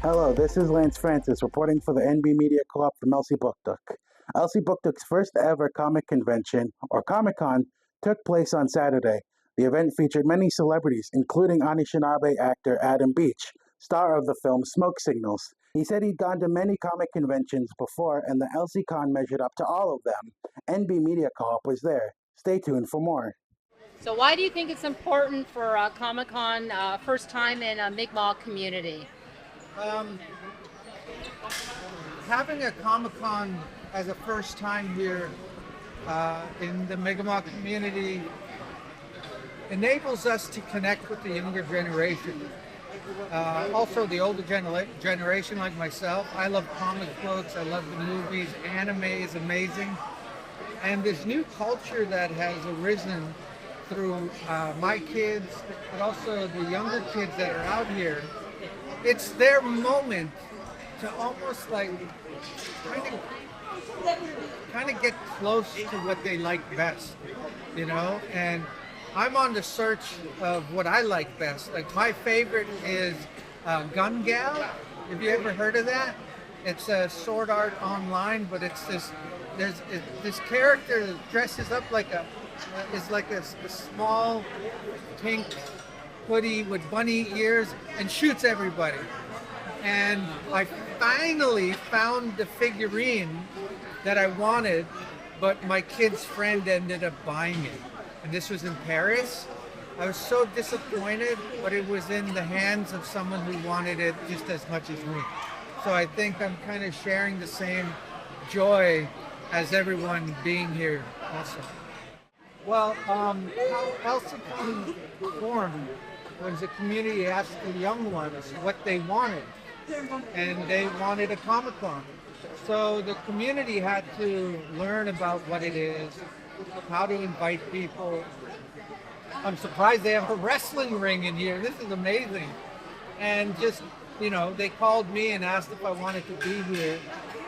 Hello, this is Lance Francis reporting for the NB Media Co-op from Elsipogtog. Elsipogtog's first ever comic convention, or Comic-Con, took place on Saturday. The event featured many celebrities, including Anishinaabe actor Adam Beach, star of the film Smoke Signals. He said he'd gone to many comic conventions before, and the Elsi-Con measured up to all of them. NB Media Co-op was there. Stay tuned for more. So why do you think it's important for Comic-Con first time in a Mi'kmaq community? Um, Having a Comic-Con as a first time here in the Mi'kmaq community enables us to connect with the younger generation. Also the older generation like myself. I love comic books, I love the movies, anime is amazing. And this new culture that has arisen through my kids, but also the younger kids that are out here, it's their moment to almost like kind of get close to what they like best, you know? And I'm on the search of what I like best. Like my favorite is Gun Gal. Have you ever heard of that? It's a sword art online, but it's this character that dresses up like a small pink hoodie with bunny ears and shoots everybody. And I finally found the figurine that I wanted, but my kid's friend ended up buying it. And this was in Paris. I was so disappointed, but it was in the hands of someone who wanted it just as much as me. So I think I'm kind of sharing the same joy as everyone being here also. Well, how Elsi-Con formed was a community asked the young ones what they wanted, and they wanted a Comic-Con. So the community had to learn about what it is, how to invite people. I'm surprised they have a wrestling ring in here. This is amazing. And just, they called me and asked if I wanted to be here.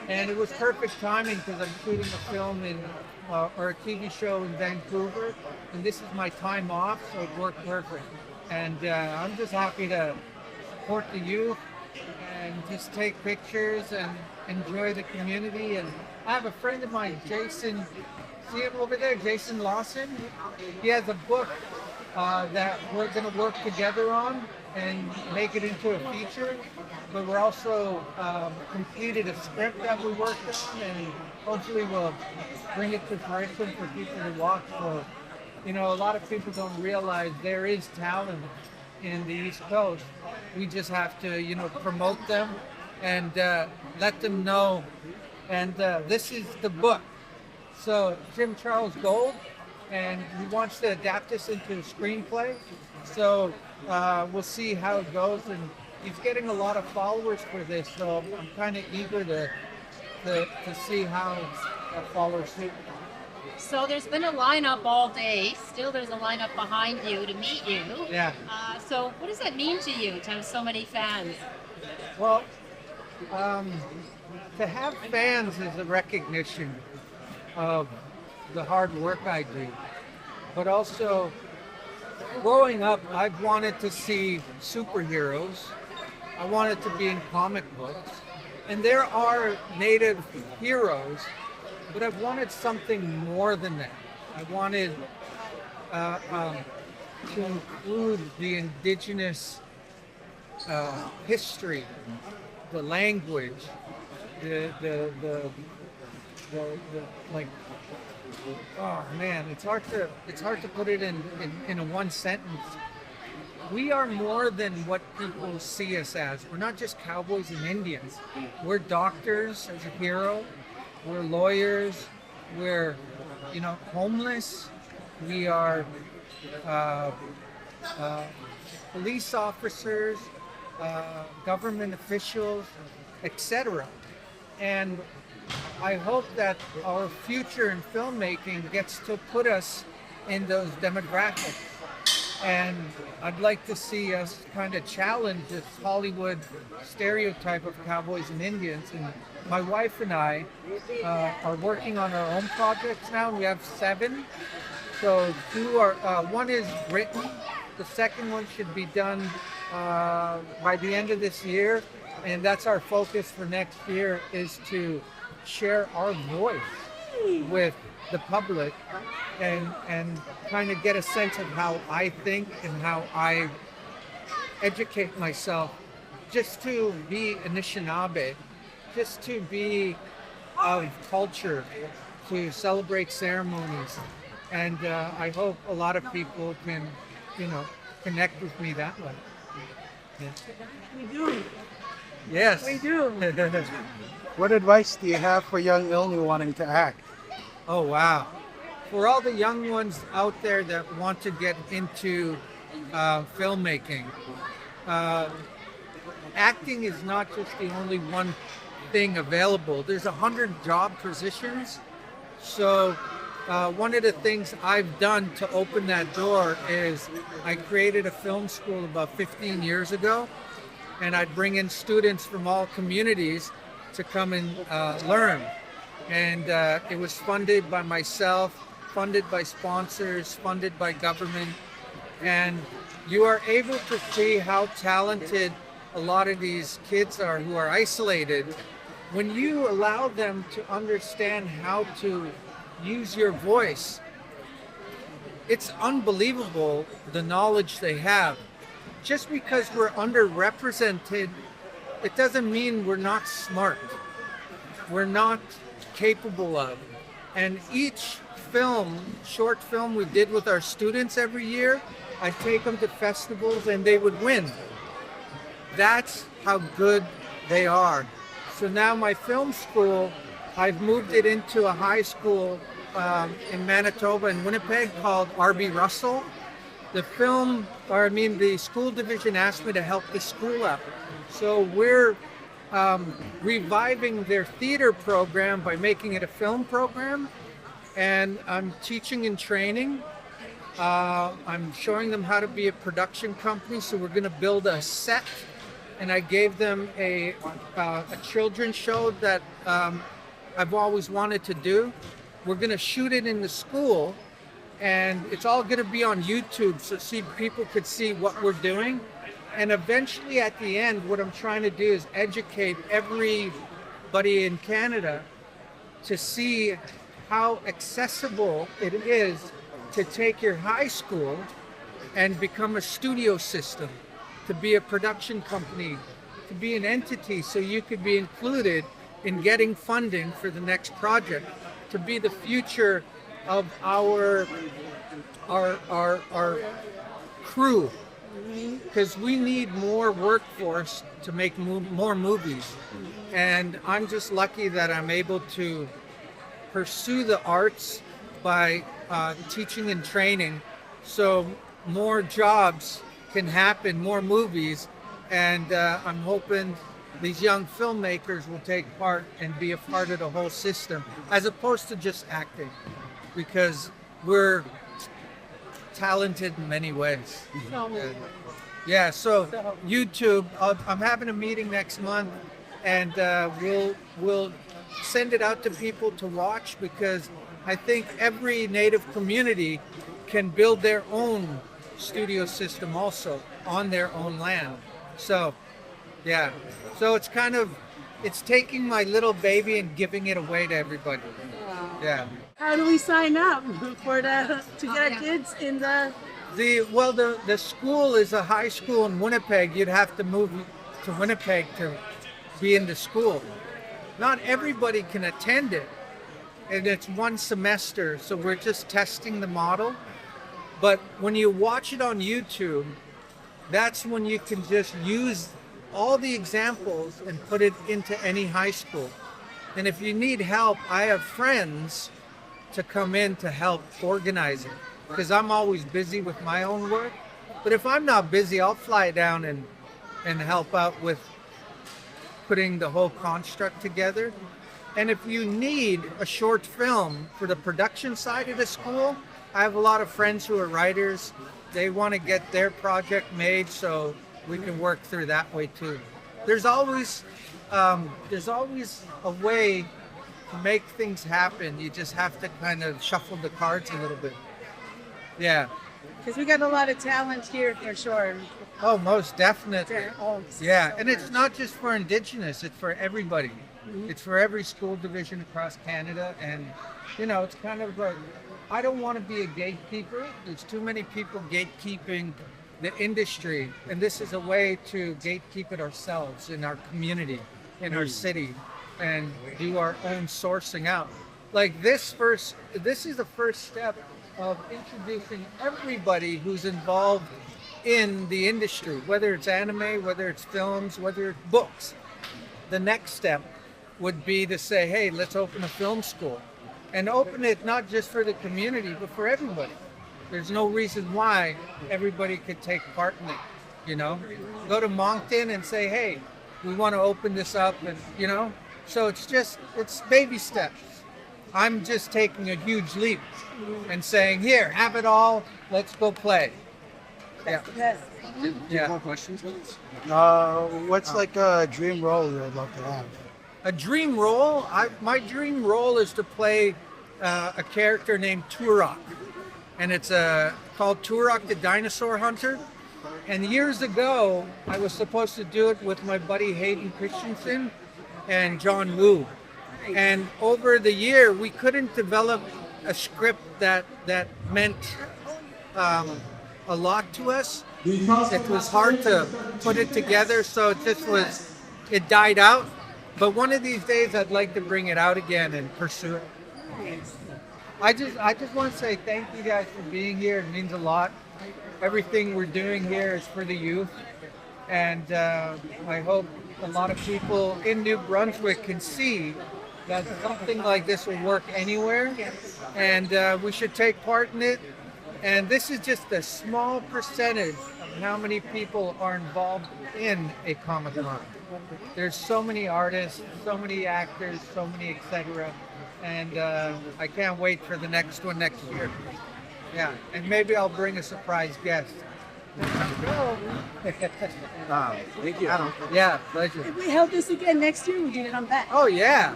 And it was perfect timing because I'm shooting a film or a TV show in Vancouver. And this is my time off, so it worked perfect. And I'm just happy to support the youth and just take pictures and enjoy the community. And I have a friend of mine, Jason, see him over there, Jason Lawson. He has a book that we're going to work together on and make it into a feature. But we're also completed a script that we worked on, and hopefully we'll bring it to fruition for people to watch. So, a lot of people don't realize there is talent in the East Coast. We just have to, promote them and let them know. And this is the book. So Jim Charles Gold, and he wants to adapt this into a screenplay. So we'll see how it goes. And he's getting a lot of followers for this, so I'm kind of eager to see how that follows suit. So there's been a lineup all day. Still, there's a lineup behind you to meet you. Yeah. So what does that mean to you to have so many fans? Well, to have fans is a recognition of the hard work I do, but also growing up, I've wanted to see superheroes. I wanted to be in comic books, and there are native heroes, but I've wanted something more than that. I wanted to include the indigenous history, the language, the like. Oh man, it's hard to put it in a one sentence. We are more than what people see us as. We're not just cowboys and Indians. We're doctors as a hero. We're lawyers. We're, homeless. We are police officers, government officials, etc. And I hope that our future in filmmaking gets to put us in those demographics. And I'd like to see us kind of challenge this Hollywood stereotype of cowboys and Indians. And my wife and I are working on our own projects now. We have 7. So one is written. The second one should be done by the end of this year. and that's our focus for next year, is to share our voice with the public and kind of get a sense of how I think and how I educate myself, just to be Anishinaabe, just to be of culture, to celebrate ceremonies. And I hope a lot of people can, connect with me that way. Yeah. We do. Yes. We do. What advice do you have for young Ilnu wanting to act? Oh, wow. For all the young ones out there that want to get into filmmaking, acting is not just the only one thing available. There's 100 job positions. So one of the things I've done to open that door is I created a film school about 15 years ago, and I'd bring in students from all communities to come and learn. And it was funded by myself, funded by sponsors, funded by government. And you are able to see how talented a lot of these kids are who are isolated. When you allow them to understand how to use your voice, it's unbelievable the knowledge they have. Just because we're underrepresented, it doesn't mean we're not smart. We're not capable of. And each short film we did with our students every year, I take them to festivals and they would win. That's how good they are. So now my film school, I've moved it into a high school in Manitoba and Winnipeg called R.B. Russell. The school division asked me to help the school up. So we're reviving their theater program by making it a film program. And I'm teaching and training. I'm showing them how to be a production company. So we're going to build a set. And I gave them a children's show that I've always wanted to do. We're going to shoot it in the school, and it's all going to be on YouTube, so people could see what we're doing. And eventually at the end, what I'm trying to do is educate everybody in Canada to see how accessible it is to take your high school and become a studio system, to be a production company, to be an entity, so you could be included in getting funding for the next project, to be the future of our crew, because we need more workforce to make more movies. And I'm just lucky that I'm able to pursue the arts by teaching and training, so more jobs can happen, more movies, and I'm hoping these young filmmakers will take part and be a part of the whole system, as opposed to just acting, because we're talented in many ways. Yeah, so YouTube, I'm having a meeting next month, and we'll send it out to people to watch, because I think every Native community can build their own studio system also on their own land. So yeah, so it's taking my little baby and giving it away to everybody. Wow. Yeah. How do we sign up to get our kids in the? The school is a high school in Winnipeg. You'd have to move to Winnipeg to be in the school. Not everybody can attend it, and it's one semester, so we're just testing the model. But when you watch it on YouTube, that's when you can just use all the examples and put it into any high school. And if you need help, I have friends to come in to help organize it, because I'm always busy with my own work. But if I'm not busy, I'll fly down and help out with putting the whole construct together. And if you need a short film for the production side of the school, I have a lot of friends who are writers. They want to get their project made, so we can work through that way too. There's always a way to make things happen. You just have to kind of shuffle the cards a little bit. Yeah. Because we got a lot of talent here for sure. Oh, most definitely. Oh, Yeah, and it's not just for Indigenous, it's for everybody. It's for every school division across Canada. And, you know, it's kind of like, I don't want to be a gatekeeper. There's too many people gatekeeping the industry. And this is a way to gatekeep it ourselves in our community, in our city, and do our own sourcing out. Like this is the first step of introducing everybody who's involved in the industry, whether it's anime, whether it's films, whether it's books. The next step would be to say, hey, let's open a film school and open it not just for the community, but for everybody. There's no reason why everybody could take part in it, you know? Go to Moncton and say, hey, we want to open this up, and, you know? So it's baby steps. I'm just taking a huge leap and saying, here, have it all, let's go play. Yeah. yes. Yeah. What's like a dream role you would love to have? A dream role? My dream role is to play a character named Turok. And it's called Turok the Dinosaur Hunter. And years ago, I was supposed to do it with my buddy Hayden Christensen and John Woo. And over the year, we couldn't develop a script that meant a lot to us. It was hard to put it together, so it died out. But one of these days, I'd like to bring it out again and pursue it. I just want to say thank you guys for being here. It means a lot. Everything we're doing here is for the youth, and I hope a lot of people in New Brunswick can see that something like this will work anywhere, and we should take part in it. And this is just a small percentage of how many people are involved in a Comic-Con. There's so many artists, so many actors, so many etc. And I can't wait for the next one next year. Yeah, and maybe I'll bring a surprise guest. Thank you. Yeah, pleasure. If we held this again next year, would you come back? Oh yeah,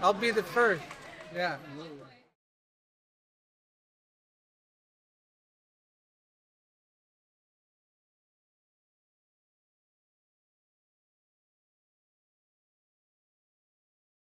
I'll be the first. Yeah.